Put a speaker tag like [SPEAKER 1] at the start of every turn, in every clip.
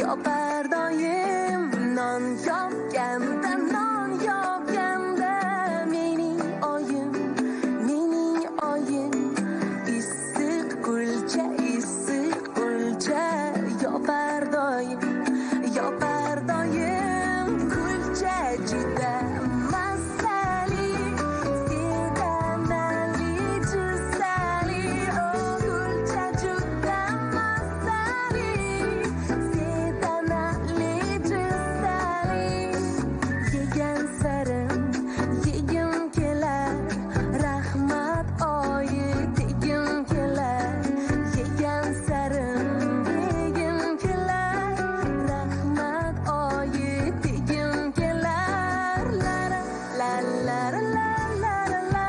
[SPEAKER 1] yopar doim non yopganda mening oyim issiq kulcha yopar doim kulcha juda mazali sedanali jussali kulcha juda mazali sedanali jussali yegan sarim yegim kelar rahmat oyi degim kelar yegan sarim yegim kelar rahmat oyi degim kelar la la la la la la la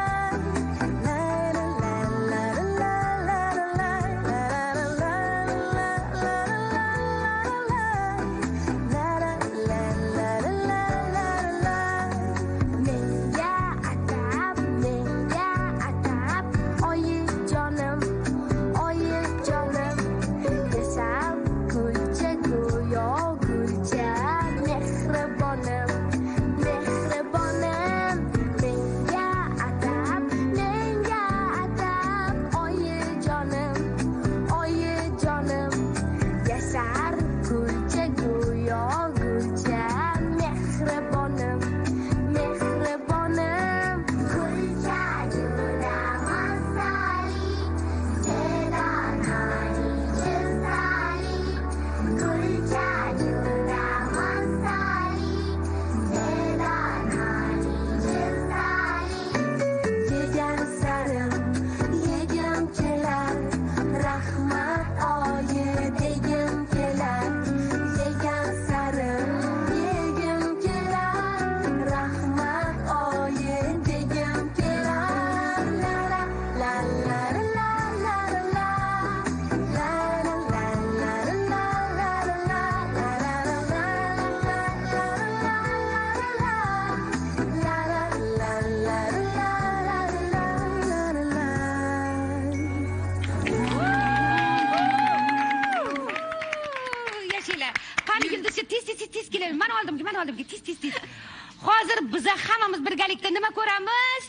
[SPEAKER 1] menga atab oyi jonim yasab kulcha go'yo kulcha mehribonim menga atab oyi jonim yasar kulcha go'yo kulcha mehribonim kulcha juda mazali sedanali jussali kulcha juda mazali sedanali jussali yegan sarim yegim kelar rahmat oyi degim kelar yegan sarim yegim kelar rahmat oyi degim kelar la la la la la la
[SPEAKER 2] Yashanglar. Qani Yulduzcha tez keling. Mana oldimga tez. Hozir biz hammamiz birgalikda nima ko'ramiz?